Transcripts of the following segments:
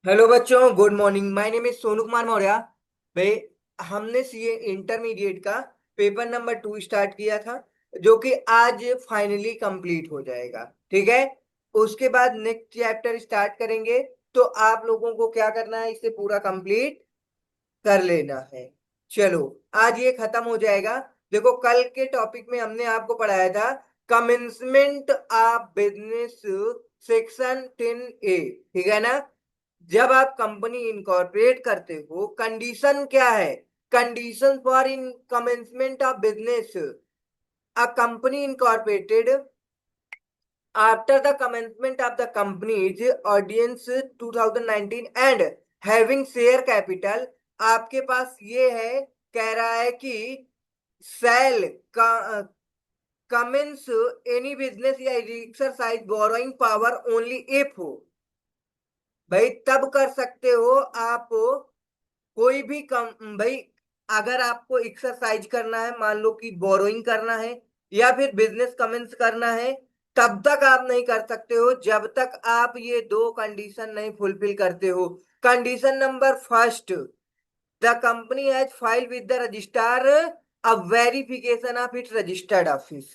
Hello बच्चों, good morning. My name is Sonu Kumar Maurya. भाई, हमने सीए इंटरमीडिएट का पेपर नंबर 2 स्टार्ट किया था, जो कि आज फाइनली कंप्लीट हो जाएगा। ठीक है। उसके बाद नेक्स्ट चैप्टर स्टार्ट करेंगे। तो आप लोगों को क्या करना है, इसे पूरा कंप्लीट कर लेना है। चलो, आज ये खत्म हो जाएगा। देखो, कल के टॉपिक में हमने आपको पढ़ाया था commencement of business, section 10A। ठीक है ना। जब आप कंपनी इनकॉर्पोरेट करते हो, कंडीशन क्या है? Condition for in commencement of business, a company incorporated after the commencement of the company's audience 2019 and having share capital। आपके पास ये है, कह रहा है कि सेल कमेंस एनी बिजनेस या exercise borrowing power only if. भाई, तब कर सकते हो आप कोई भी कम। भाई, अगर आपको एक्सरसाइज करना है, मान लो कि बोरोइंग करना है या फिर बिजनेस कमेंस करना है, तब तक आप नहीं कर सकते हो जब तक आप ये दो कंडीशन नहीं फुलफिल करते हो। Condition number first, the company has file with the registrar a verification of its registered office.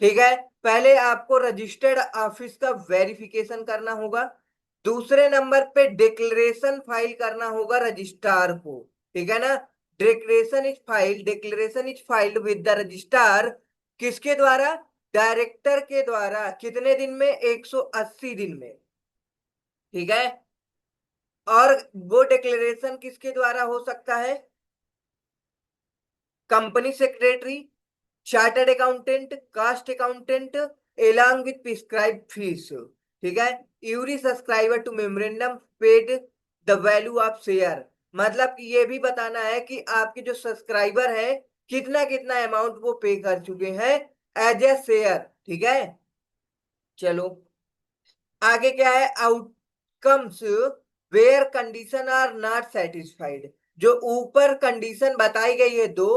ठीक है। पहले आपको रजिस्टर्ड ऑफिस का वेरिफिकेशन करना होगा। दूसरे नंबर पे डिक्लेरेशन फाइल करना होगा रजिस्ट्रार को। ठीक है ना। Declaration is filed with the registrar. किसके द्वारा? डायरेक्टर के द्वारा। कितने दिन में? 180 दिन में। ठीक है। और वो डिक्लेरेशन किसके द्वारा हो सकता है? Company secretary, chartered accountant, cost accountant, along with prescribe fees. ठीक है। यूरी subscriber to memorandum paid the value of share. मतलब कि ये भी बताना है कि आपके जो सब्सक्राइबर है, कितना कितना अमाउंट वो पे कर चुके हैं एज ए शेयर। ठीक है। चलो, आगे क्या है? Outcomes where condition are not satisfied. जो ऊपर कंडीशन बताई गई है दो,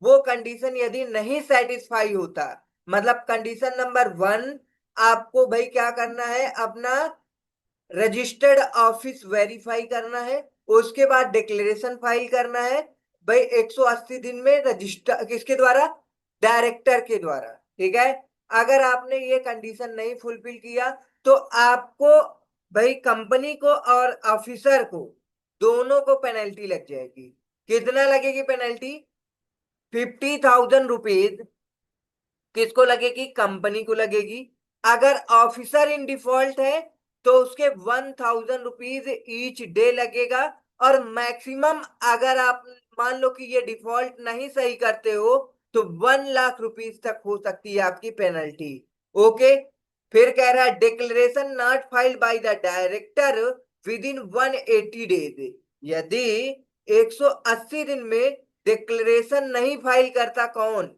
वो कंडीशन यदि नहीं सेटिस्फाई होता, मतलब कंडीशन नंबर 1, आपको भाई क्या करना है? अपना रजिस्टर्ड ऑफिस वेरीफाई करना है। उसके बाद डिक्लेरेशन फाइल करना है। भाई, 180 दिन में रजिस्टर किसके द्वारा? डायरेक्टर के द्वारा। ठीक है। अगर आपने ये कंडीशन नहीं फुलफिल किया, तो आपको, भाई, कंपनी को और ऑफिसर को, दोनों को पेनल्टी लग जाएगी। कितना लगेगी पेनल्टी? 50,000 रुपीज। किसको लगेगी? कंपनी को लगेगी। अगर ऑफिसर इन डिफॉल्ट है, तो उसके 1,000 रुपीज ईच डे लगेगा। और मैक्सिमम, अगर आप मान लो कि ये डिफॉल्ट नहीं सही करते हो, तो 1 लाख रुपीज तक हो सकती है आपकी पेनल्टी। ओके। फिर कह रहा है declaration not filed by the director with in 180 days. यदि 180 दिन में डिक्लेरेशन नहीं फाइल करता, कौन?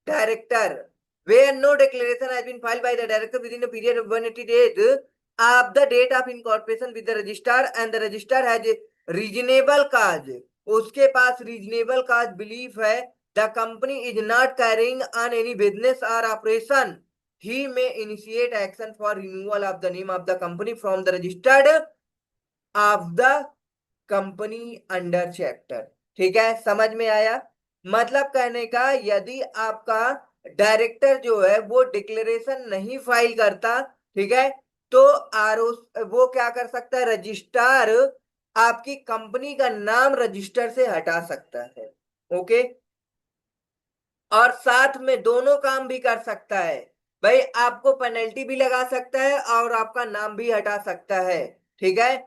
Director. where no declaration has been filed by the director within a period of 180 days of the date of incorporation with the registrar and the registrar has a reasonable cause, उसके पास reasonable cause belief है the company is not carrying on any business or operation, he may initiate action for removal of the name of the company from the registered of the company under chapter. ठीक है, समझ में आया? मतलब कहने का, यदि आपका डायरेक्टर जो है वो डिक्लेरेशन नहीं फाइल करता, ठीक है, तो आर वो क्या कर सकता है? रजिस्ट्रार आपकी कंपनी का नाम रजिस्टर से हटा सकता है। ओके। और साथ में दोनों काम भी कर सकता है। भाई, आपको पेनल्टी भी लगा सकता है और आपका नाम भी हटा सकता है। ठीक है।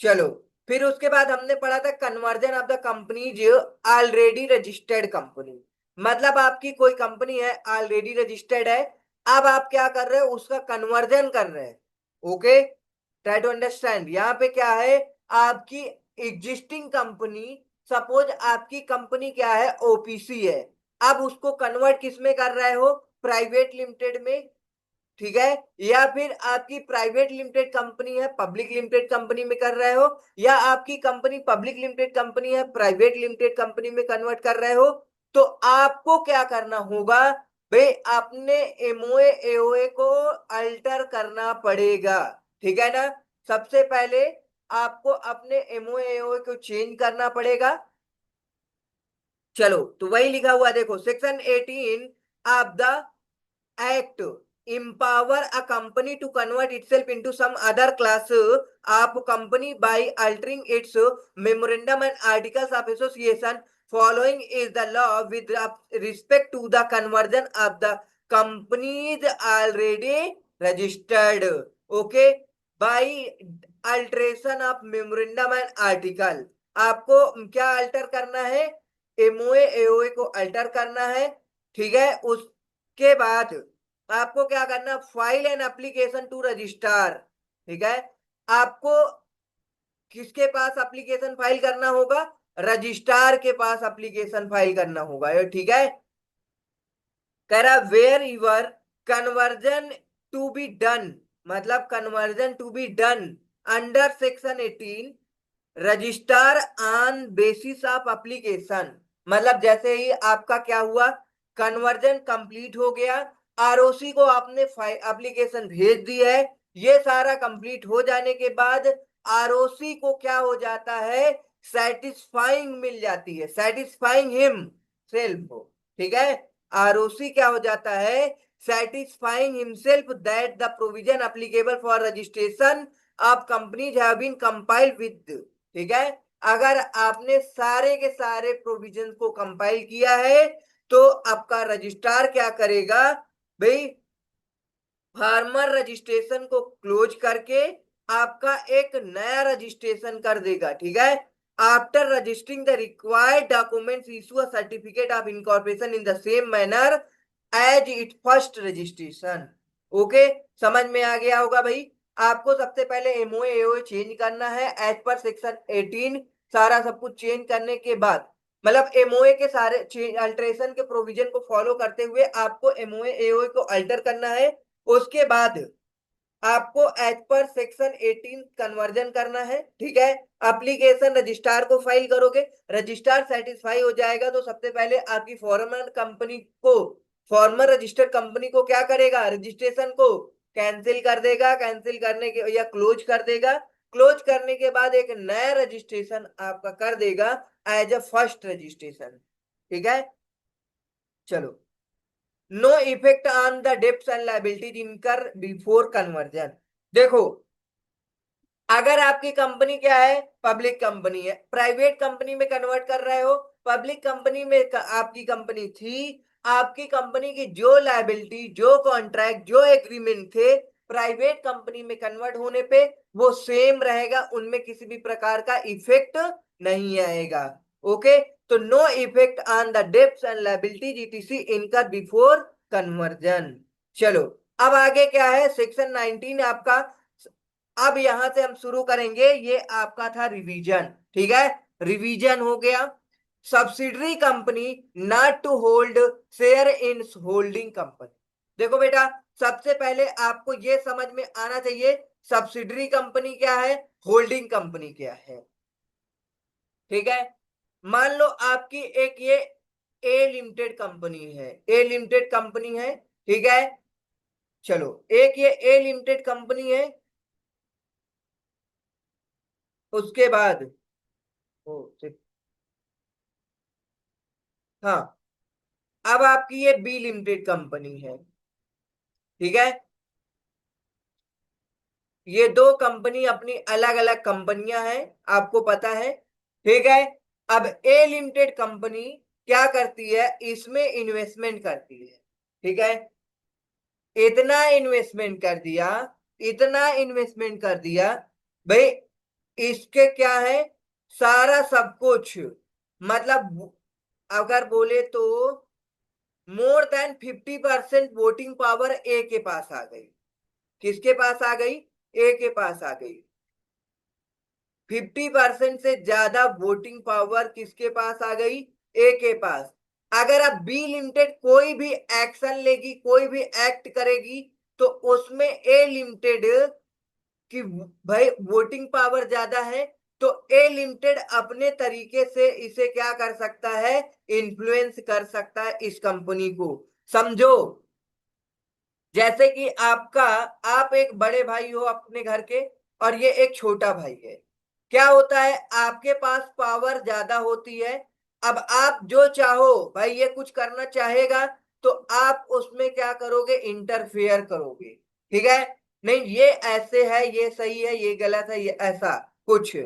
चलो, फिर उसके बाद हमने पढ़ा था कन्वर्जन ऑफ द कंपनी जो ऑलरेडी रजिस्टर्ड कंपनी। मतलब आपकी कोई कंपनी है, ऑलरेडी रजिस्टर्ड है। अब आप क्या कर रहे हो? उसका कन्वर्जन कर रहे हैं। ओके। Try to understand. यहाँ पे क्या है? आपकी एग्जिस्टिंग कंपनी, सपोज आपकी कंपनी क्या है? ओपीसी है। अब उसको कन्वर्ट किस में कर रहे हो? प्राइवेट लिमिटेड में। ठीक है। या फिर आपकी प्राइवेट लिमिटेड कंपनी है, पब्लिक लिमिटेड कंपनी में कर रहे हो, या आपकी कंपनी पब्लिक लिमिटेड कंपनी है, प्राइवेट लिमिटेड कंपनी में कन्वर्ट कर रहे हो, तो आपको क्या करना होगा? भाई, अपने एमओए एओए को अल्टर करना पड़ेगा। ठीक है ना। सबसे पहले आपको अपने एमओएओ को चेंज करना पड़ेगा। चलो, तो वही लिखा हुआ देखो, section 18 of the act empower a company to convert itself into some other class of company by altering its memorandum and articles of association. Following is the law with respect to the conversion of the companies already registered. Okay, by alteration of memorandum and article, आपको क्या alter करना है? MOA AOA को alter करना है। ठीक है, उसके बाद आपको क्या करना? File an application to registrar. ठीक है, आपको किसके पास एप्लीकेशन फाइल करना होगा? रजिस्ट्रार के पास एप्लीकेशन फाइल करना होगा। ये ठीक है, कह रहा where your conversion to be done, मतलब conversion to be done under section 18 register on basis of application. मतलब जैसे ही आपका क्या हुआ, कन्वर्जन कंप्लीट हो गया, आरओसी को आपने एप्लीकेशन भेज दी है, ये सारा कंप्लीट हो जाने के बाद आरओसी को क्या हो जाता है? सेटिस्फाइंग मिल जाती है, सेटिस्फाइंग हिम सेल्फ। ठीक है, आरओसी क्या हो जाता है? Satisfying himself that the provision applicable for registration of companies have been compiled with. ठीक है, अगर आपने सारे के सारे प्रोविजन को कंपाइल किया है तो आपका रजिस्ट्रार क्या करेगा भाई? फार्मर रजिस्ट्रेशन को क्लोज करके आपका एक नया रजिस्ट्रेशन कर देगा। ठीक है, after registering the required documents issue a certificate of incorporation in the same manner as it first registration. Okay, समझ में आ गया होगा भाई। आपको सबसे पहले एमओए एओए चेंज करना है एज पर सेक्शन 18। सारा सब कुछ चेंज करने के बाद, मतलब एमओए के सारे अल्टरेशन के प्रोविजन को फॉलो करते हुए आपको एमओए एओए को अल्टर करना है। उसके बाद आपको एज पर सेक्शन 18 कन्वर्जन करना है। ठीक है, एप्लीकेशन रजिस्ट्रार को फाइल करोगे, रजिस्ट्रार सेटिस्फाई हो जाएगा तो सबसे पहले आपकी फॉर्मर कंपनी को, फॉर्मर रजिस्टर्ड कंपनी को क्या करेगा? रजिस्ट्रेशन को कैंसिल कर देगा, कैंसिल करने के या क्लोज कर देगा। क्लोज करने के बाद एक नया रजिस्ट्रेशन आपका कर देगा एज अ फर्स्ट रजिस्ट्रेशन। ठीक है, चलो, no effect on the debts and liabilities incur before conversion. देखो, अगर आपकी कंपनी क्या है? पब्लिक कंपनी है, प्राइवेट कंपनी में कन्वर्ट कर रहे हो, पब्लिक कंपनी में आपकी कंपनी थी, आपकी कंपनी की जो लायबिलिटी, जो कॉन्ट्रैक्ट, जो एग्रीमेंट थे, प्राइवेट कंपनी में कन्वर्ट होने पे वो सेम रहेगा, उनमें किसी भी प्रकार का इफेक्ट नहीं आएगा। ओके, तो no effect on the debts and liabilities ETC incur before conversion. चलो, अब आगे क्या है? सेक्शन 19 आपका। अब यहां से हम शुरू करेंगे, ये आपका था रिवीजन। ठीक है, रिवीजन हो गया। Subsidiary company not to hold share in holding company. देखो बेटा, सबसे पहले आपको ये समझ में आना चाहिए सब्सिडरी कंपनी क्या है, होल्डिंग कंपनी क्या है। ठीक है, मान लो आपकी एक ये ए लिमिटेड कंपनी है, ए लिमिटेड कंपनी है। ठीक है, चलो, एक ये ए लिमिटेड कंपनी है। उसके बाद ओ हाँ, अब आपकी ये बी लिमिटेड कंपनी है। ठीक है, ये दो कंपनी अपनी अलग अलग कंपनियां हैं, आपको पता है। ठीक है, अब ए लिमिटेड कंपनी क्या करती है? इसमें इन्वेस्टमेंट करती है। ठीक है, इतना इन्वेस्टमेंट कर दिया, इतना इन्वेस्टमेंट कर दिया भाई, इसके क्या है? सारा सब कुछ, मतलब अगर बोले तो मोर देन 50% वोटिंग पावर ए के पास आ गई। किसके पास आ गई? ए के पास आ गई। 50% से ज्यादा वोटिंग पावर किसके पास आ गई? ए के पास। अगर अब बी लिमिटेड कोई भी एक्शन लेगी, कोई भी एक्ट करेगी, तो उसमें ए लिमिटेड की भाई वोटिंग पावर ज्यादा है, तो ए लिमिटेड अपने तरीके से इसे क्या कर सकता है? इन्फ्लुएंस कर सकता है इस कंपनी को। समझो, जैसे कि आपका, आप एक बड़े भाई हो अपने घर के, और ये एक छोटा भाई है। क्या होता है, आपके पास पावर ज्यादा होती है। अब आप जो चाहो भाई, ये कुछ करना चाहेगा तो आप उसमें क्या करोगे, इंटरफेयर करोगे। ठीक है, नहीं ये ऐसे है, ये सही है, ये गलत है, ये ऐसा कुछ।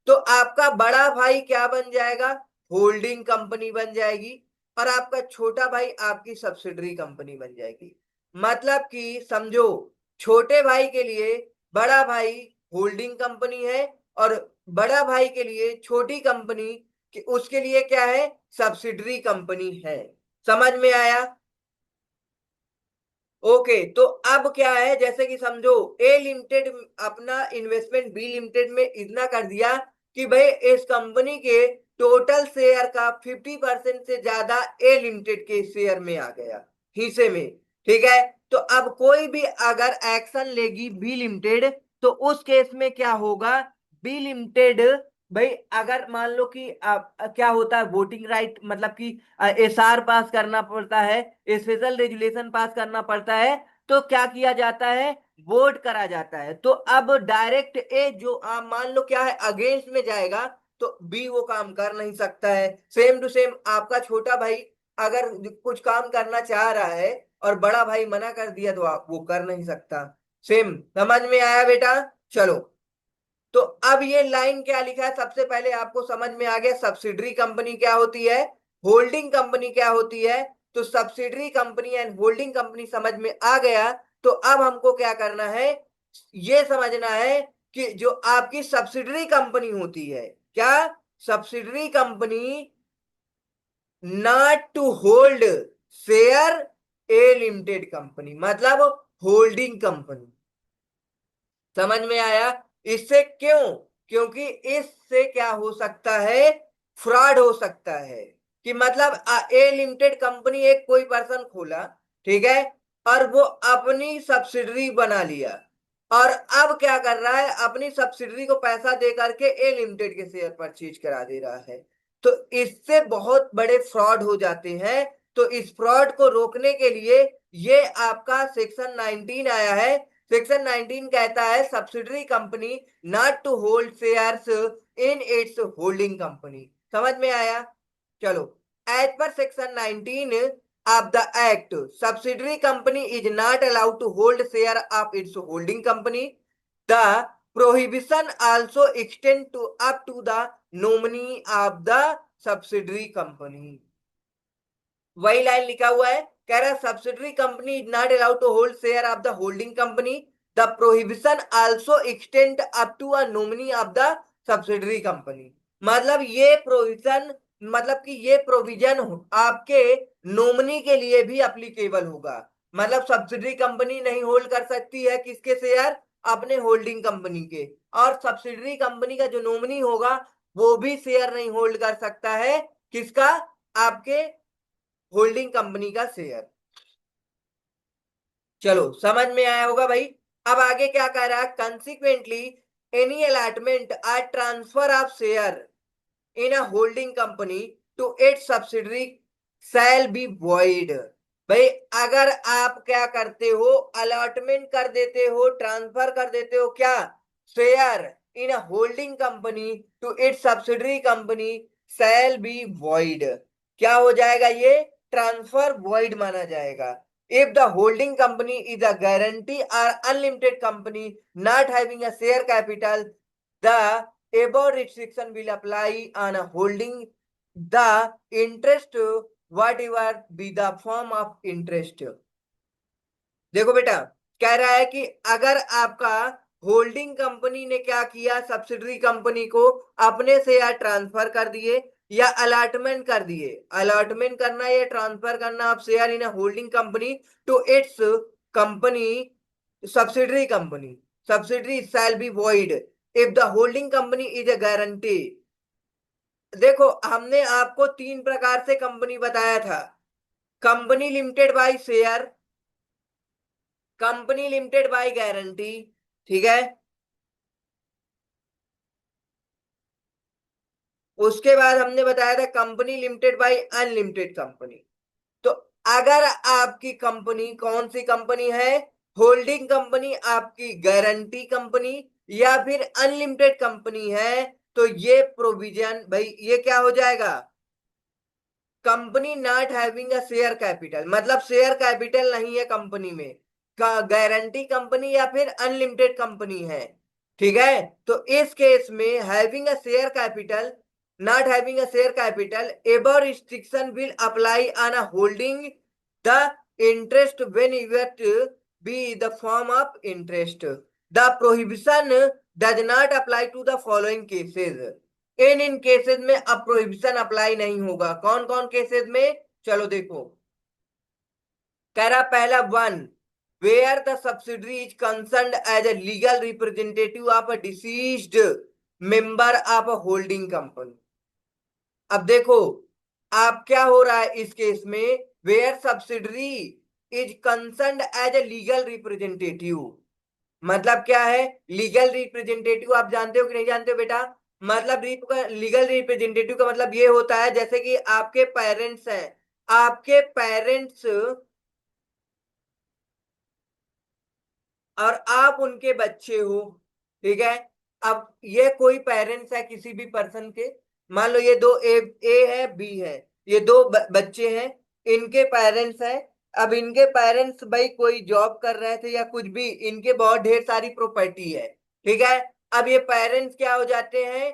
तो आपका बड़ा भाई क्या बन जाएगा, होल्डिंग कंपनी बन जाएगी, और आपका छोटा भाई आपकी सब्सिडरी कंपनी बन जाएगी। मतलब कि समझो, छोटे भाई के लिए बड़ा भाई होल्डिंग कंपनी है, और बड़ा भाई के लिए छोटी कंपनी उसके लिए क्या है, सब्सिडरी कंपनी है। समझ में आया? ओके, तो अब क्या है, जैसे कि समझो ए लिमिटेड अपना इन्वेस्टमेंट बी लिमिटेड में इतना कर दिया कि भाई इस कंपनी के टोटल शेयर का 50% से ज्यादा ए लिमिटेड के शेयर में आ गया, हिस्से में। ठीक है, तो अब कोई भी अगर एक्शन लेगी बी लिमिटेड, तो उस केस में क्या होगा, बी लिमिटेड भाई अगर मान लो कि क्या होता है, वोटिंग राइट, मतलब कि एसआर पास करना पड़ता है, स्पेशल रेजुलेशन पास करना पड़ता है, तो क्या किया जाता है, वोट करा जाता है। तो अब डायरेक्ट ए जो मान लो क्या है, अगेंस्ट में जाएगा, तो बी वो काम कर नहीं सकता है। सेम टू सेम आपका छोटा भाई अगर कुछ काम करना चाह रहा है और बड़ा भाई मना कर दिया, तो आप वो कर नहीं सकता। सेम, समझ में आया बेटा? चलो, तो अब ये लाइन क्या लिखा है, सबसे पहले आपको समझ में आ गया सब्सिडरी कंपनी क्या होती है, होल्डिंग कंपनी क्या होती है। तो subsidiary company and holding company समझ में आ गया। तो अब हमको क्या करना है, ये समझना है कि जो आपकी सब्सिडरी कंपनी होती है, क्या, subsidiary company not to hold share a limited company, मतलब होल्डिंग कंपनी। समझ में आया? इससे क्यों, क्योंकि इससे क्या हो सकता है, फ्रॉड हो सकता है। कि मतलब ए लिमिटेड कंपनी एक कोई पर्सन खोला, ठीक है, और वो अपनी सब्सिडरी बना लिया, और अब क्या कर रहा है, अपनी सब्सिडरी को पैसा दे करके ए लिमिटेड के शेयर परचेज करा दे रहा है। तो इससे बहुत बड़े फ्रॉड हो जाते हैं। तो इस फ्रॉड को रोकने के लिए ये आपका सेक्शन 19 आया है। सेक्शन 19 कहता है subsidiary company not to hold shares in its holding company. समझ में आया? चलो, as per section 19 of the act, subsidiary company is not allowed to hold share of its holding company. The prohibition also extend to up to the nominee of the subsidiary company. वही line लिखा हुआ है, कह रहा है subsidiary company is not allowed to hold share of the holding company. The prohibition also extend up to a nominee of the subsidiary company. मतलब ये provision, मतलब कि ये प्रोविजन आपके नॉमिनी के लिए भी अप्लीकेबल होगा। मतलब सब्सिडरी कंपनी नहीं होल्ड कर सकती है किसके शेयर, अपने होल्डिंग कंपनी के, और सब्सिडरी कंपनी का जो नॉमिनी होगा वो भी शेयर नहीं होल्ड कर सकता है, किसका, आपके होल्डिंग कंपनी का शेयर। चलो, समझ में आया होगा भाई। अब आगे क्या कह रहा है, consequently any allotment or transfer of share in a holding company to its subsidiary shall be void. भाई अगर आप क्या करते हो, अलॉटमेंट कर देते हो, ट्रांसफर कर देते हो, क्या, share in a holding company to its subsidiary company shall be void. क्या हो जाएगा, ये ट्रांसफर वॉइड माना जाएगा। If the holding company is a guarantee or unlimited company not having a share capital, the above restriction will apply on a holding the interest whatever be the form of interest। देखो बेटा, कह रहा है कि अगर आपका holding company ने क्या किया, सब्सिडरी कंपनी को अपने से या ट्रांसफर कर दिए या अलॉटमेंट कर दिए, अलॉटमेंट करना या ट्रांसफर करना आप share in holding company to its company subsidiary company, subsidiary shall be void if the holding company is a guarantee. देखो, हमने आपको तीन प्रकार से कंपनी बताया था, company limited by share, company limited by guarantee, ठीक है, उसके बाद हमने बताया था company limited by unlimited company. तो अगर आपकी कंपनी कौन सी कंपनी है, होल्डिंग कंपनी आपकी गारंटी कंपनी या फिर अनलिमिटेड कंपनी है, तो ये प्रोविजन भाई ये क्या हो जाएगा, company not having a share capital, मतलब शेयर कैपिटल नहीं है कंपनी में, गारंटी कंपनी या फिर अनलिमिटेड कंपनी है। ठीक है, तो इस केस में having a share capital, not having a share capital, above restriction will apply on a holding the interest when it be the form of interest. The prohibition does not apply to the following cases. इन cases में अब prohibition apply नहीं होगा। कौन कौन cases में, चलो देखो। कह रहा पहला one, where the subsidiary is concerned as a legal representative of a deceased member of a holding company. अब देखो, आप क्या हो रहा है इस केस में, where subsidiary is concerned as a legal representative, मतलब क्या है, लीगल रिप्रेजेंटेटिव आप जानते हो कि नहीं जानते हो बेटा। मतलब लीगल रिप्रेजेंटेटिव का मतलब ये होता है जैसे कि आपके पेरेंट्स हैं, आपके पेरेंट्स और आप उनके बच्चे हो। ठीक है, अब ये कोई पेरेंट्स है किसी भी पर्सन के, मान लो ये दो ए है बी है, ये दो बच्चे हैं, इनके पेरेंट्स हैं। अब इनके पेरेंट्स भाई कोई जॉब कर रहे थे या कुछ भी, इनके बहुत ढेर सारी प्रॉपर्टी है। ठीक है, अब ये पेरेंट्स क्या हो जाते हैं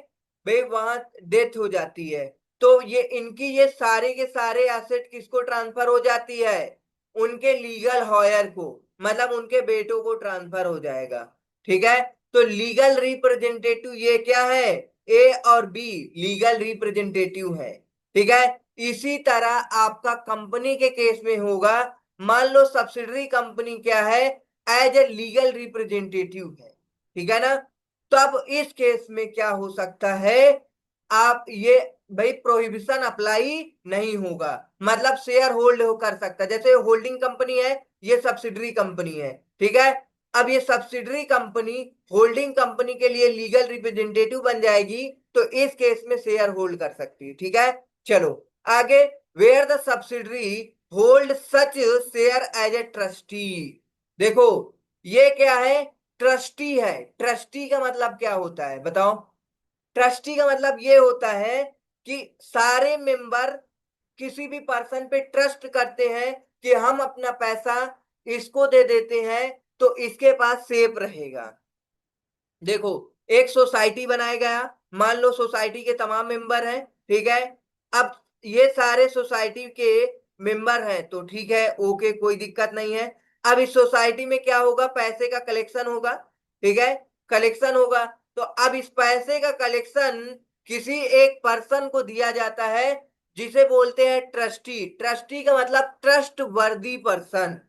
भाई, वहां डेथ हो जाती है, तो ये इनकी ये सारे के सारे एसेट किसको ट्रांसफर हो जाती है, उनके लीगल हॉयर को, मतलब उनके बेटों को ट्रांसफर हो जाएगा। ठीक है, तो लीगल रिप्रेजेंटेटिव ये क्या है, ए और बी लीगल रिप्रेजेंटेटिव है। ठीक है, इसी तरह आपका कंपनी के केस में होगा, मान लो सब्सिडरी कंपनी क्या है, एज ए लीगल रिप्रेजेंटेटिव है। ठीक है ना, तो अब इस केस में क्या हो सकता है, आप ये भाई प्रोहिबिशन अप्लाई नहीं होगा, मतलब शेयर होल्ड हो कर सकता है। जैसे होल्डिंग कंपनी है, ये सब्सिडरी कंपनी है। ठीक है, अब ये सब्सिडरी कंपनी होल्डिंग कंपनी के लिए लीगल रिप्रेजेंटेटिव बन जाएगी, तो इस केस में शेयर होल्ड कर सकती है। ठीक है, चलो आगे, where the subsidiary hold such share as a trustee. देखो ये क्या है, ट्रस्टी है। ट्रस्टी का मतलब क्या होता है बताओ। ट्रस्टी का मतलब ये होता है कि सारे मेंबर किसी भी पर्सन पे ट्रस्ट करते हैं कि हम अपना पैसा इसको दे देते हैं तो इसके पास सेफ रहेगा। देखो, एक सोसाइटी बनाया गया, मान लो सोसाइटी के तमाम मेंबर हैं। ठीक है, अब ये सारे सोसाइटी के मेंबर हैं तो ठीक है, ओके, कोई दिक्कत नहीं है। अब इस सोसाइटी में क्या होगा, पैसे का कलेक्शन होगा। ठीक है, कलेक्शन होगा, तो अब इस पैसे का कलेक्शन किसी एक पर्सन को दिया जाता है जिसे बोलते हैं ट्रस्टी। ट्रस्टी का मतलब ट्रस्ट वर्दी पर्सन,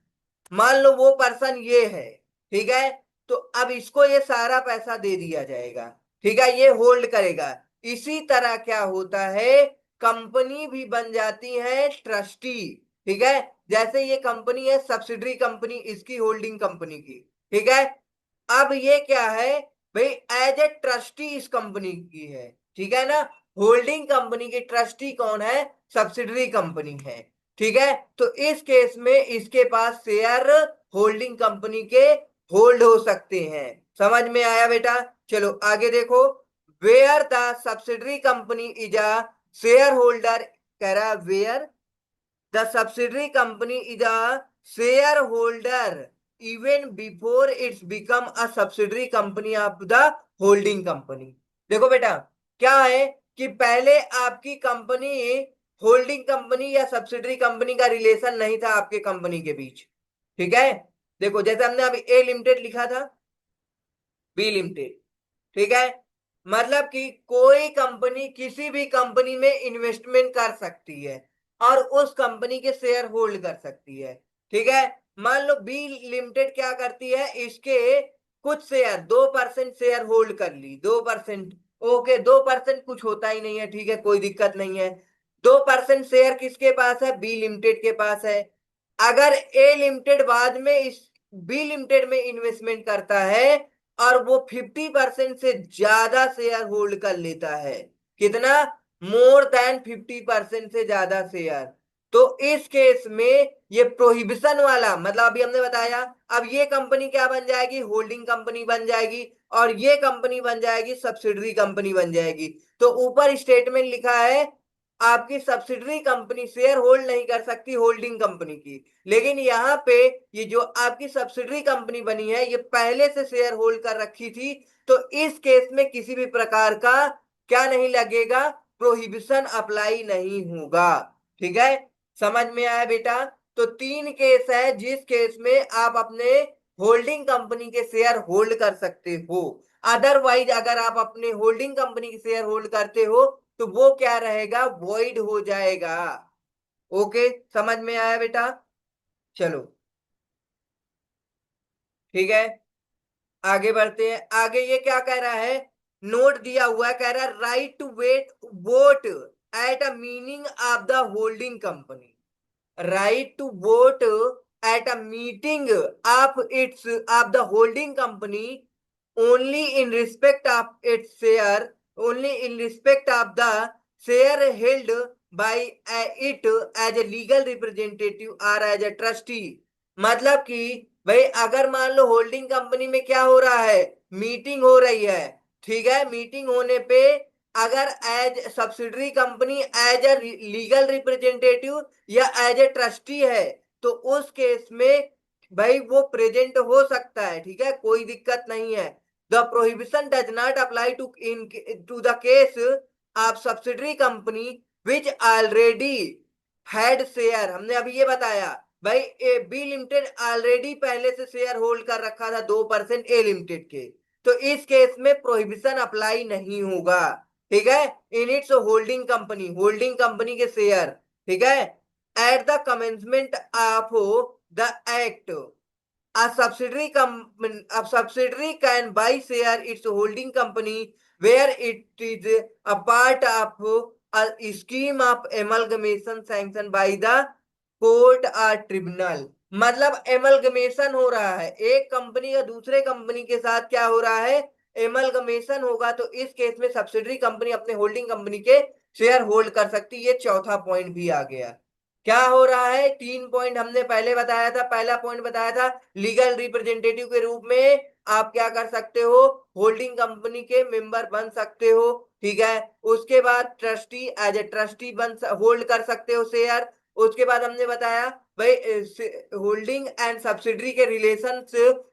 मान लो वो पर्सन ये है। ठीक है, तो अब इसको ये सारा पैसा दे दिया जाएगा। ठीक है, ये होल्ड करेगा। इसी तरह क्या होता है, कंपनी भी बन जाती है ट्रस्टी। ठीक है, जैसे ये कंपनी है सब्सिडरी कंपनी इसकी होल्डिंग कंपनी की। ठीक है, अब ये क्या है भाई, एज ए ट्रस्टी इस कंपनी की है। ठीक है ना, होल्डिंग कंपनी की ट्रस्टी कौन है, सब्सिडरी कंपनी है। ठीक है, तो इस केस में इसके पास शेयर होल्डिंग कंपनी के होल्ड हो सकते हैं। समझ में आया बेटा, चलो आगे देखो, where the subsidiary company is a shareholder. कह रहा where the subsidiary company is a shareholder even before its become a subsidiary company of the holding company. देखो बेटा, क्या है कि पहले आपकी कंपनी होल्डिंग कंपनी या सब्सिडरी कंपनी का रिलेशन नहीं था आपके कंपनी के बीच। ठीक है, देखो जैसे हमने अभी ए लिमिटेड लिखा था, बी लिमिटेड। ठीक है, मतलब कि कोई कंपनी किसी भी कंपनी में इन्वेस्टमेंट कर सकती है और उस कंपनी के शेयर होल्ड कर सकती है। ठीक है, मान लो बी लिमिटेड क्या करती है, इसके कुछ शेयर 2% शेयर होल्ड कर ली, 2%। ओके, 2% कुछ होता ही नहीं है, ठीक है, कोई दिक्कत नहीं है। 2% शेयर किसके पास है, बी लिमिटेड के पास है। अगर ए लिमिटेड बाद में इस बी लिमिटेड में इन्वेस्टमेंट करता है और वो 50% से ज्यादा शेयर होल्ड कर लेता है, कितना, मोर देन 50% से ज्यादा शेयर, तो इस केस में ये प्रोहिबिशन वाला मतलब अभी हमने बताया, अब ये कंपनी क्या बन जाएगी, होल्डिंग कंपनी बन जाएगी, और ये कंपनी बन जाएगी सब्सिडरी कंपनी बन जाएगी। तो ऊपर स्टेटमेंट लिखा है आपकी सब्सिडरी कंपनी शेयर होल्ड नहीं कर सकती होल्डिंग कंपनी की, लेकिन यहाँ पे ये जो आपकी सब्सिडरी कंपनी बनी है ये पहले से शेयर होल्ड कर रखी थी, तो इस केस में किसी भी प्रकार का क्या नहीं लगेगा, प्रोहिबिशन अप्लाई नहीं होगा। ठीक है, समझ में आया बेटा? तो तीन केस है जिस केस में आप अपने होल्डिंग कंपनी के शेयर होल्ड कर सकते हो। अदरवाइज अगर आप अपने होल्डिंग कंपनी के शेयर होल्ड करते हो तो वो क्या रहेगा, वॉइड हो जाएगा। ओके, समझ में आया बेटा? चलो ठीक है, आगे बढ़ते हैं। आगे ये क्या कह रहा है, नोट दिया हुआ है, कह रहा है right to wait vote at a meaning of the holding company, right to vote at a meeting of the holding company only in respect of its share, only in respect of the share held by it as a legal representative or as a trustee। मतलब कि भाई अगर मान लो holding company में क्या हो रहा है, मीटिंग हो रही है, ठीक है, मीटिंग होने पे अगर as subsidiary company as a legal representative या एज ए ट्रस्टी है, तो उस केस में भाई वो प्रेजेंट हो सकता है, ठीक है, कोई दिक्कत नहीं है। The prohibition does not apply to the case of subsidiary company which already had share. हमने अभी ये बताया भाई ए बी लिमिटेड ऑलरेडी पहले से शेयर होल्ड कर रखा था 2% ए लिमिटेड के, तो इस केस में प्रोहिबिशन अप्लाई नहीं होगा। ठीक है, इन its holding company, holding company के शेयर, ठीक है, at the commencement of the act a subsidiary can buy share its holding company where it is a part of a scheme of amalgamation sanctioned by the court or tribunal। मतलब amalgamation हो रहा है, एक company का दूसरे company के साथ क्या हो रहा है, एमलगमेशन होगा, तो इस केस में सब्सिडरी कंपनी अपने होल्डिंग कंपनी के शेयर होल्ड कर सकती है। ये चौथा पॉइंट भी आ गया। क्या हो रहा है, तीन पॉइंट हमने पहले बताया था। पहला पॉइंट बताया था लीगल रिप्रेजेंटेटिव के रूप में आप क्या कर सकते हो, होल्डिंग कंपनी के मेंबर बन सकते हो, ठीक है। उसके बाद ट्रस्टी, एज ए ट्रस्टी बन होल्ड कर सकते हो शेयर। उसके बाद हमने बताया भाई होल्डिंग एंड सब्सिडरी के रिलेशन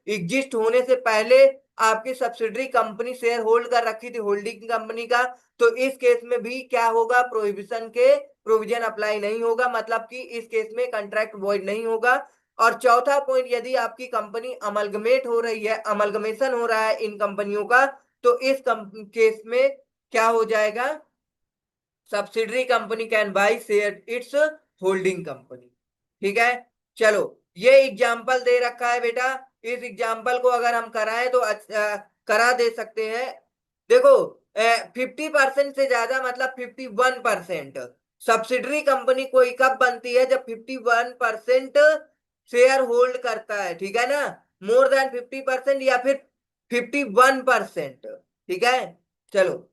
एग्जिस्ट होने से पहले आपकी सब्सिडरी कंपनी शेयर होल्ड कर रखी थी होल्डिंग कंपनी का, तो इस केस में भी क्या होगा, प्रोहिबिशन के प्रोविजन अप्लाई नहीं होगा, मतलब कि इस केस में कॉन्ट्रैक्ट वॉइड नहीं होगा। और चौथा पॉइंट, यदि आपकी कंपनी अमलगमेट हो रही है, अमलगमेशन हो रहा है इन कंपनियों का, तो इस केस में क्या हो जाएगा, subsidiary company can buy share its holding company. ठीक है, चलो ये एग्जाम्पल दे रखा है बेटा, इस एग्जाम्पल को अगर हम कराएं तो करा दे सकते हैं। देखो 50% से ज्यादा मतलब 51%, सब्सिडरी कंपनी कोई कब बनती है, जब 51% शेयर होल्ड करता है, ठीक है ना, मोर देन 50% या फिर 51%। ठीक है, चलो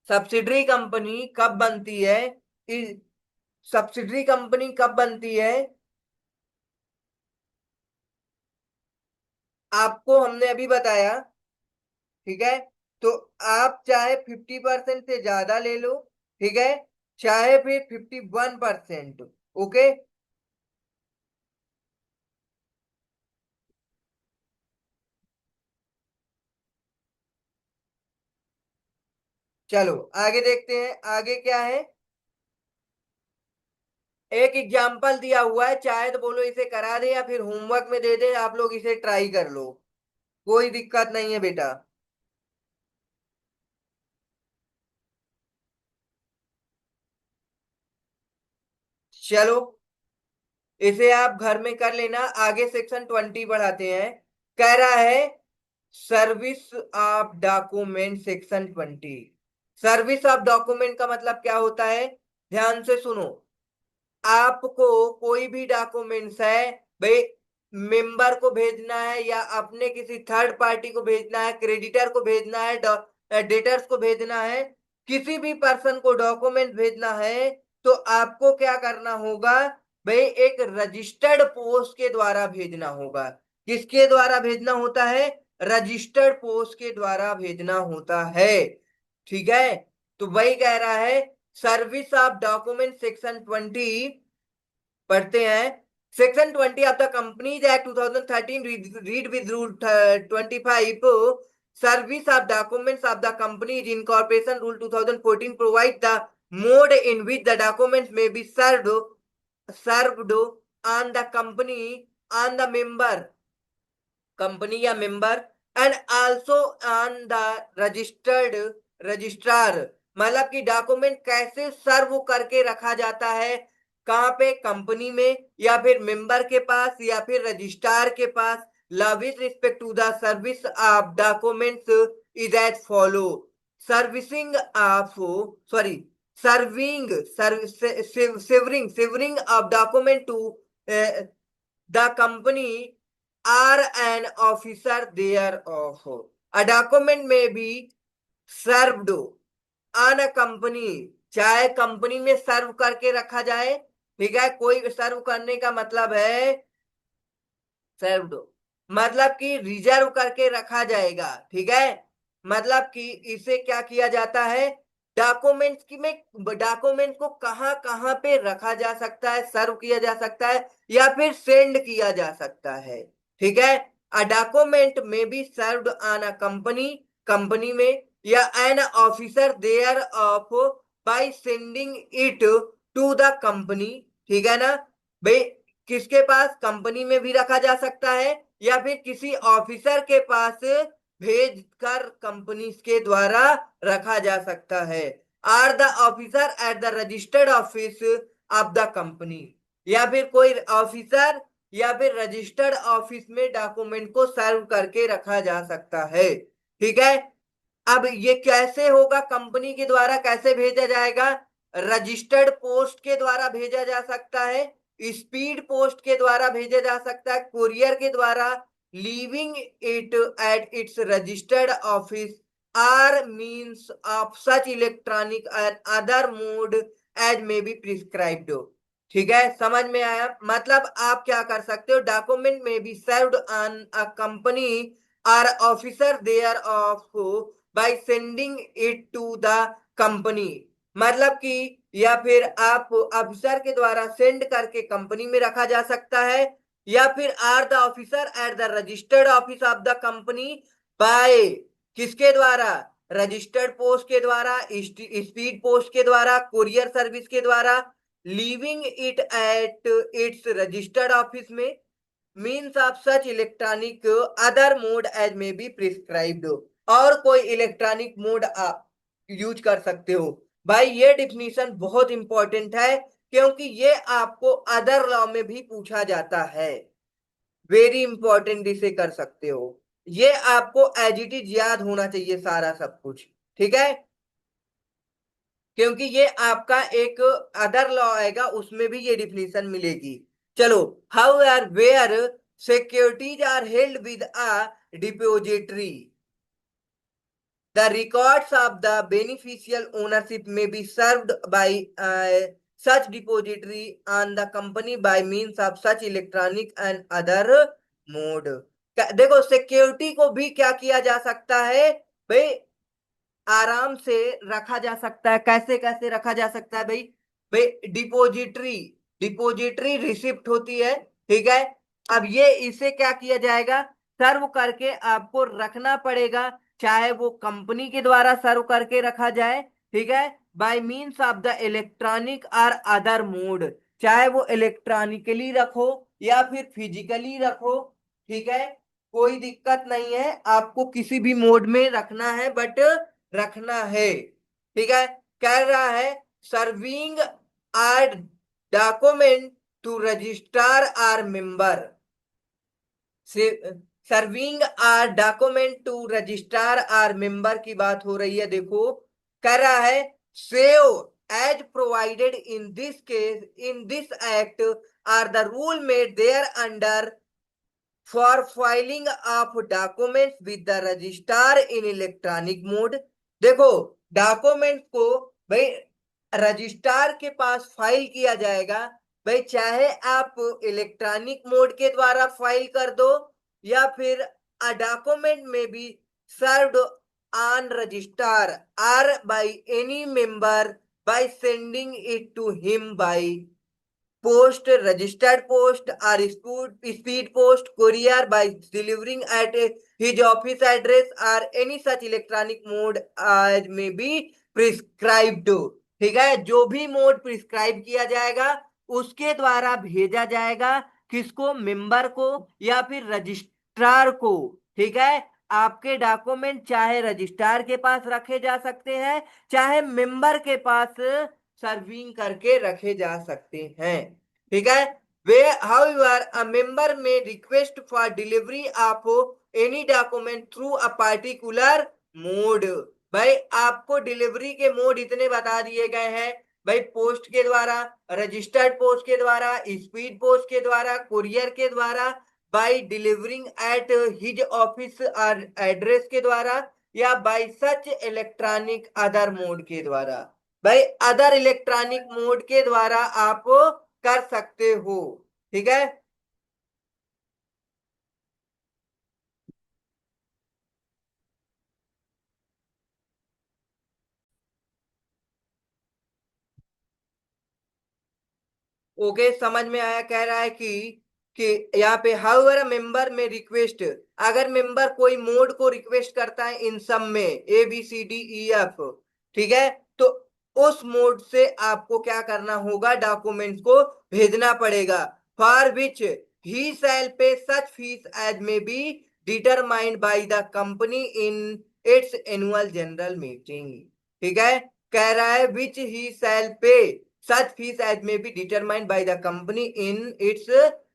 सब्सिडरी कंपनी कब बनती है, सब्सिडरी कंपनी कब बनती है, आपको हमने अभी बताया, ठीक है। तो आप चाहे 50% से ज्यादा ले लो, ठीक है, चाहे फिर 51%। ओके, चलो आगे देखते हैं, आगे क्या है। एक एग्जाम्पल दिया हुआ है, चाहे तो बोलो इसे करा दे या फिर होमवर्क में दे दे, आप लोग इसे ट्राई कर लो, कोई दिक्कत नहीं है बेटा। चलो इसे आप घर में कर लेना, आगे सेक्शन 20 बढ़ाते हैं। कह रहा है service of document, section 20। Service of document का मतलब क्या होता है, ध्यान से सुनो। आपको कोई भी डॉक्यूमेंट्स है भाई, मेंबर को भेजना है या अपने किसी थर्ड पार्टी को भेजना है, क्रेडिटर को भेजना है, डेटर्स को भेजना है, किसी भी पर्सन को डॉक्यूमेंट भेजना है, तो आपको क्या करना होगा भाई, एक रजिस्टर्ड पोस्ट के द्वारा भेजना होगा। किसके द्वारा भेजना होता है? रजिस्टर्ड पोस्ट के द्वारा भेजना होता है। ठीक है, तो वही कह रहा है, सर्विस ऑफ डॉक्यूमेंट सेक्शन 20 पढ़ते हैं। Section 20 of the companies act 2013 read with rule 25। Service of documents of the companies incorporation rule 2014 provide the mode in which the documents may be served on the company, on the member company या member, and also on the registered registrar. मतलब कि document कैसे सर्व करके रखा जाता है, कहाँ पे? कंपनी में, या फिर मेंबर के पास, या फिर रजिस्ट्रार के पास। Law with respect to the service of documents is as follow. Servicing of sorry serving severing of document to the company or an officer thereof. A document may be served on a company, चाहे company में सर्व करके रखा जाए। ठीक है, कोई सर्व करने का मतलब है सर्व्ड, मतलब कि रिजर्व करके रखा जाएगा। ठीक है, मतलब कि इसे क्या किया जाता है, डॉक्यूमेंट्स की में डॉक्यूमेंट को कहां कहां पे रखा जा सकता है, सर्व किया जा सकता है, या फिर सेंड किया जा सकता है। ठीक है, a document may be served on a company, company में, या an officer there of by sending it to the company. ठीक है ना भाई, किसके पास? कंपनी में भी रखा जा सकता है, या फिर किसी ऑफिसर के पास भेज कर कंपनी के द्वारा रखा जा सकता है। Or the officer at the registered office of the company, या फिर कोई ऑफिसर या फिर रजिस्टर्ड ऑफिस में डॉक्यूमेंट को सर्व करके रखा जा सकता है। ठीक है, अब ये कैसे होगा, कंपनी के द्वारा कैसे भेजा जाएगा? रजिस्टर्ड पोस्ट के द्वारा भेजा जा सकता है, स्पीड पोस्ट के द्वारा भेजा जा सकता है, कुरियर के द्वारा, leaving it at its registered office, or means of such electronic and other mode as may be prescribed. ठीक है, समझ में आया? मतलब आप क्या कर सकते हो, document may be served on a company or officer there of by sending it to the company. मतलब कि या फिर आप ऑफिसर के द्वारा सेंड करके कंपनी में रखा जा सकता है, या फिर or the officer at the registered office of the company by, किसके द्वारा? रजिस्टर्ड पोस्ट के द्वारा, स्पीड पोस्ट के द्वारा, कुरियर सर्विस के द्वारा, leaving it at its registered office में, means of such electronic other mode as may be prescribed. और कोई इलेक्ट्रॉनिक मोड आप यूज कर सकते हो। भाई ये डिफिनीशन बहुत इंपॉर्टेंट है, क्योंकि ये आपको अदर लॉ में भी पूछा जाता है। वेरी इंपॉर्टेंट, इसे कर सकते हो। ये आपको एज इट इज याद होना चाहिए सारा सब कुछ। ठीक है, क्योंकि ये आपका एक अदर लॉ आएगा, उसमें भी ये डिफिनीशन मिलेगी। चलो, how are where securities are held with a depository, the records of the beneficial ownership may be served by such depository on the company by means of such electronic and other mode। देखो, security को भी क्या किया जा सकता है भाई, आराम से रखा जा सकता है। कैसे कैसे रखा जा सकता है भाई? भाई डिपोजिटरी, डिपोजिटरी रिसिप्ट होती है। ठीक है, अब ये इसे क्या किया जाएगा, सर्व करके आपको रखना पड़ेगा, चाहे वो कंपनी के द्वारा सर्व करके रखा जाए। ठीक है, bye means of the electronic और अदर मोड, चाहे वो इलेक्ट्रॉनिकली रखो या फिर फिजिकली रखो। ठीक है, कोई दिक्कत नहीं है, आपको किसी भी मोड में रखना है, बट रखना है। ठीक है, कह रहा है serving or document to registrar or member, serving or document to registrar or member की बात हो रही है। देखो, कह रहा है save as provided in this case in this act or the rule made there under for filing of documents with the registrar in electronic mode. देखो, डॉक्यूमेंट को भाई रजिस्ट्रार के पास फाइल किया जाएगा। भाई चाहे आप इलेक्ट्रॉनिक मोड के द्वारा फाइल कर दो या फिर अ document may be served on registrar or by any member by sending it to him by post, registered post or speed post, courier by delivering at his office address or any such electronic mode as may be prescribed। ठीक है, जो भी mode prescribe किया जाएगा उसके द्वारा भेजा जाएगा। किसको? मेंबर को या फिर रजिस्ट्रार को। ठीक है, आपके डॉक्यूमेंट चाहे रजिस्ट्रार के पास रखे जा सकते हैं, चाहे मेंबर के पास सर्विंग करके रखे जा सकते हैं। ठीक है, वे हाउएवर अ मेंबर में request for delivery of any document through a particular mode. भाई आपको डिलीवरी के मोड इतने बता दिए गए हैं। भाई पोस्ट के द्वारा, रजिस्टर्ड पोस्ट के द्वारा, स्पीड पोस्ट के द्वारा, कुरियर के द्वारा, by delivering at his office और एड्रेस के द्वारा, या by such electronic other mode के द्वारा। भाई अदर इलेक्ट्रॉनिक मोड के द्वारा आप कर सकते हो। ठीक है, ओके समझ में आया। कह रहा है कि यहाँ पे हाउएवर मेंबर में रिक्वेस्ट, अगर मेंबर कोई मोड को रिक्वेस्ट करता है इन सब में ABCDEF, ठीक है, तो उस मोड से आपको क्या करना होगा? डॉक्यूमेंट्स को भेजना पड़ेगा। फॉर विच ही शैल पे सच fees as may be determined by the company in its annual general meeting. ठीक है, कह रहा है विच ही शैल पे such fees as may be determined by the company in its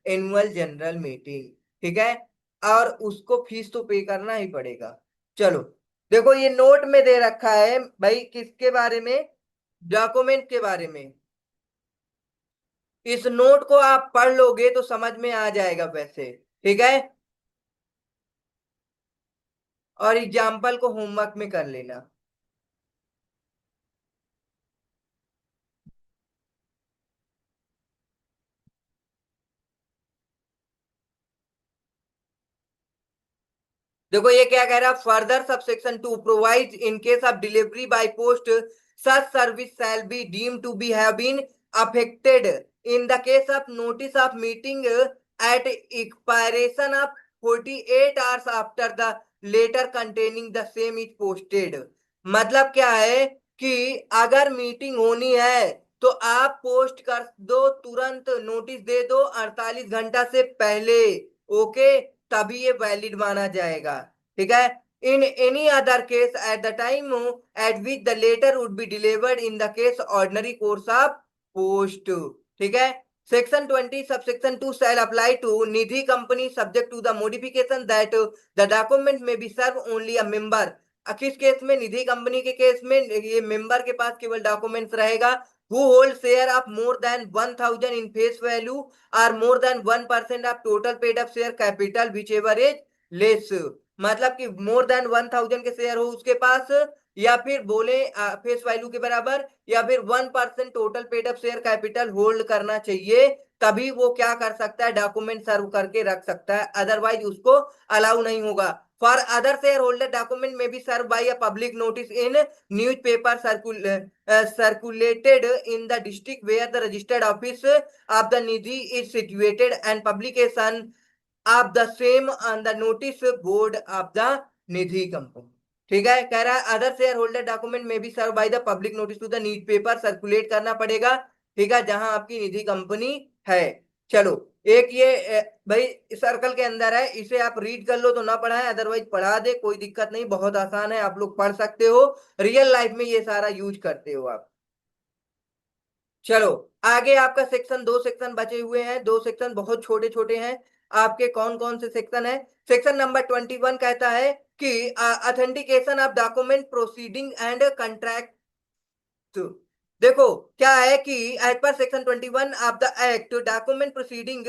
annual general meeting। ठीक है, और उसको फीस तो पे करना ही पड़ेगा। चलो, देखो ये नोट में दे रखा है भाई, किसके बारे में? डॉक्यूमेंट के बारे में। इस नोट को आप पढ़ लोगे तो समझ में आ जाएगा वैसे। ठीक है, और एग्जाम्पल को होमवर्क में कर लेना। देखो ये क्या कह रहा है? Further subsection 2 provide in case of delivery by post such service shall be deemed to be have been affected in the case of notice of meeting at expiration of 48 hours after the letter containing the same is posted। मतलब क्या है कि अगर meeting होनी है तो आप post कर दो, तुरंत नोटिस दे दो 48 घंटा से पहले। ओके, तभी ये वैलिड माना जाएगा। ठीक है, in any other case at the time at which the letter would be delivered in the case ordinary course of post. ठीक है, section 20 subsection 2 shall apply to Nidhi company subject to the modification that the document may be serve only a member. किस केस में? Nidhi company के case में ये member के पास केवल डॉक्यूमेंट्स रहेगा। Who hold share of more than 1000 in face value or more than 1% of total paid up share capital which ever is less. मतलब कि मोर देन 1000 के शेयर हो उसके पास, या फिर बोले फेस वैल्यू के बराबर, या फिर 1% total paid up share capital hold करना चाहिए, तभी वो क्या कर सकता है? डॉक्यूमेंट सर्व करके रख सकता है, अदरवाइज उसको अलाउ नहीं होगा। For other shareholder document may be serve by a public notice in newspaper circulated in the district where the registered office of the Nidhi is situated and publication of the same on the notice board of the Nidhi company। ठीक है, कह रहा है other shareholder document may be serve by the public notice to the newspaper circulate करना पड़ेगा। ठीक है, जहां आपकी निधि कंपनी है। चलो, एक ये भाई सर्कल के अंदर है, इसे आप रीड कर लो तो ना पढ़ाए, अदरवाइज पढ़ा दे, कोई दिक्कत नहीं, बहुत आसान है, आप लोग पढ़ सकते हो। रियल लाइफ में ये सारा यूज करते हो आप। चलो, आगे आपका सेक्शन, दो सेक्शन बचे हुए हैं, दो सेक्शन बहुत छोटे छोटे हैं। आपके कौन कौन से सेक्शन है? सेक्शन नंबर 21 कहता है कि authentication of document proceeding and contract. देखो क्या है कि as per section 21 of the act document proceeding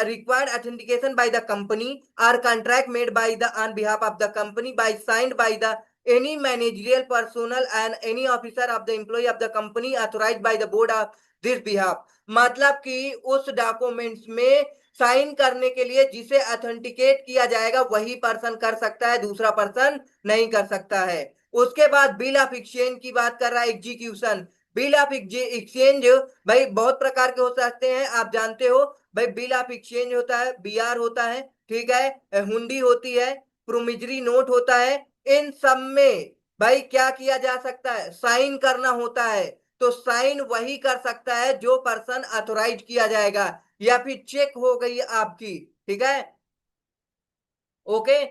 required authentication by the company और contract made by the on behalf of the company by signed by the any managerial personnel and any officer of the employee of the company authorized by the board of this behalf। मतलब कि उस documents में sign करने के लिए जिसे authenticate किया जाएगा वही पर्सन कर सकता है, दूसरा पर्सन नहीं कर सकता है। उसके बाद बिल ऑफ एक्सचेंज की बात कर रहा है, एग्जीक्यूशन। बिल ऑफ एक्सचेंज भाई बहुत प्रकार के हो सकते हैं, आप जानते हो भाई। बिल ऑफ एक्सचेंज होता है, बीआर होता है, ठीक है, हुंडी होती है, प्रोमिजरी नोट होता है। इन सब में भाई क्या किया जा सकता है, साइन करना होता है। तो साइन वही कर सकता है जो पर्सन अथोराइज किया जाएगा, या फिर चेक हो गई आपकी, ठीक है, ओके।